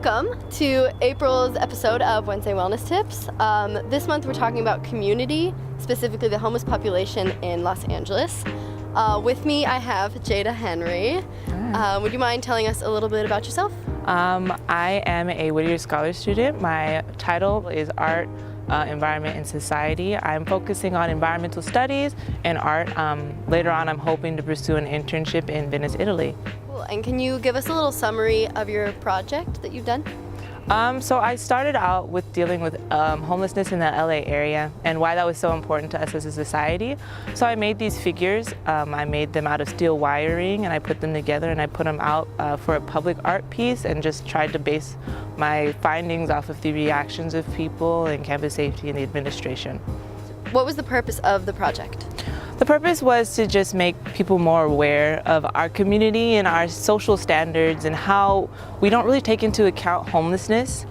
Welcome to April's episode of Wednesday Wellness Tips. This month we're talking about community, specifically the homeless population in Los Angeles. With me I have Jada Henry. Would you mind telling us a little bit about yourself? I am a Whittier Scholar student. My title is Art, Environment, and Society. I'm focusing on environmental studies and art. Later on I'm hoping to pursue an internship in Venice, Italy. Cool. And can you give us a little summary of your project that you've done? So I started out with dealing with homelessness in the LA area and why that was so important to us as a society. So I made these figures. I made them out of steel wiring and I put them together and I put them out for a public art piece and just tried to base my findings off of the reactions of people and campus safety and the administration. What was the purpose of the project? The purpose was to just make people more aware of our community and our social standards and how we don't really take into account homelessness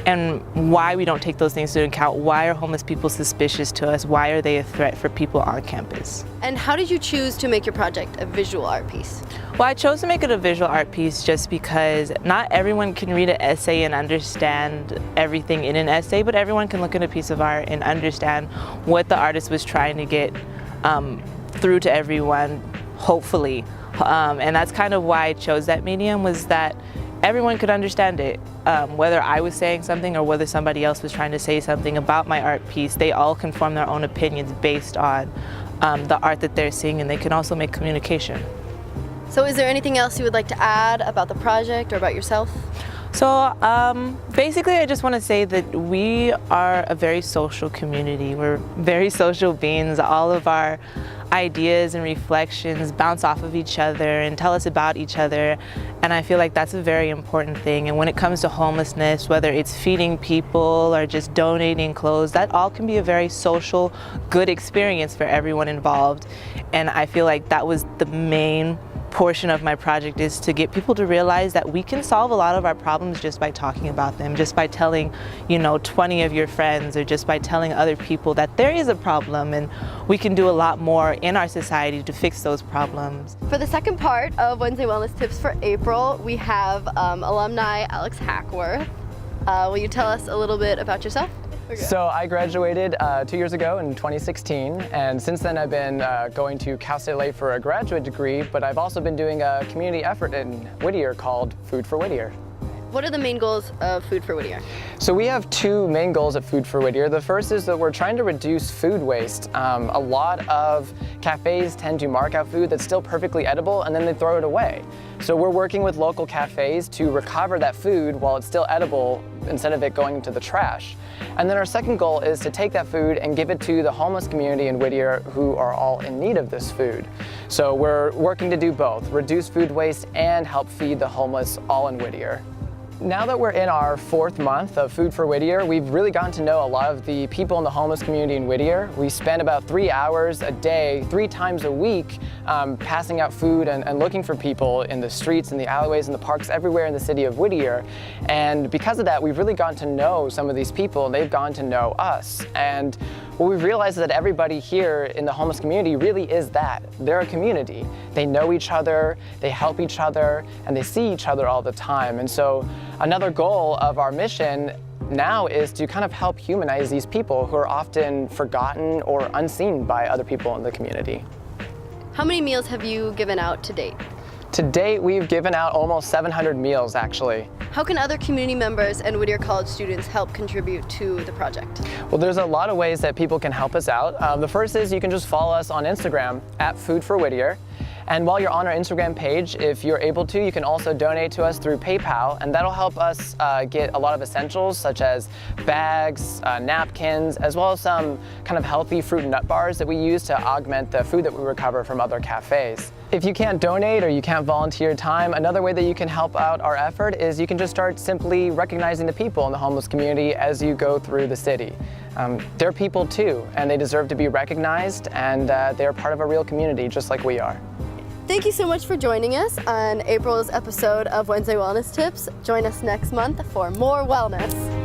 and why we don't take those things into account. Why are homeless people suspicious to us? Why are they a threat for people on campus? And how did you choose to make your project a visual art piece? Well, I chose to make it a visual art piece just because not everyone can read an essay and understand everything in an essay, but everyone can look at a piece of art and understand what the artist was trying to get through to everyone, hopefully. And that's kind of why I chose that medium, was that everyone could understand it. Whether I was saying something or whether somebody else was trying to say something about my art piece, they all can form their own opinions based on the art that they're seeing, and they can also make communication. So is there anything else you would like to add about the project or about yourself? So basically I just want to say that we are a very social community. We're very social beings. All of our ideas and reflections bounce off of each other and tell us about each other, and I feel like that's a very important thing. And when it comes to homelessness, whether it's feeding people or just donating clothes, that all can be a very social, good experience for everyone involved. And I feel like that was the main portion of my project, is to get people to realize that we can solve a lot of our problems just by talking about them, just by telling, 20 of your friends, or just by telling other people that there is a problem, and we can do a lot more in our society to fix those problems. For the second part of Wednesday Wellness Tips for April, we have alumni Alex Hackworth. Will you tell us a little bit about yourself? So I graduated 2 years ago in 2016, and since then I've been going to Cal State LA for a graduate degree, but I've also been doing a community effort in Whittier called Food for Whittier. What are the main goals of Food for Whittier? So we have two main goals at Food for Whittier. The first is that we're trying to reduce food waste. A lot of cafes tend to mark out food that's still perfectly edible and then they throw it away. So we're working with local cafes to recover that food while it's still edible instead of it going into the trash. And then our second goal is to take that food and give it to the homeless community in Whittier who are all in need of this food. So we're working to do both, reduce food waste and help feed the homeless all in Whittier. Now that we're in our fourth month of Food for Whittier, we've really gotten to know a lot of the people in the homeless community in Whittier. We spend about 3 hours a day, 3 times a week, passing out food and looking for people in the streets, in the alleyways, in the parks, everywhere in the city of Whittier. And because of that, we've really gotten to know some of these people, and they've gotten to know us. And what we've realized is that everybody here in the homeless community really is that. They're a community. They know each other, they help each other, and they see each other all the time. And so another goal of our mission now is to kind of help humanize these people who are often forgotten or unseen by other people in the community. How many meals have you given out to date? To date, we've given out almost 700 meals, actually. How can other community members and Whittier College students help contribute to the project? Well, there's a lot of ways that people can help us out. The first is you can just follow us on Instagram at Food for Whittier. And while you're on our Instagram page, if you're able to, you can also donate to us through PayPal, and that'll help us get a lot of essentials such as bags, napkins, as well as some kind of healthy fruit and nut bars that we use to augment the food that we recover from other cafes. If you can't donate or you can't volunteer time, another way that you can help out our effort is you can just start simply recognizing the people in the homeless community as you go through the city. They're people too, and they deserve to be recognized, and they're part of a real community just like we are. Thank you so much for joining us on April's episode of Wednesday Wellness Tips. Join us next month for more wellness.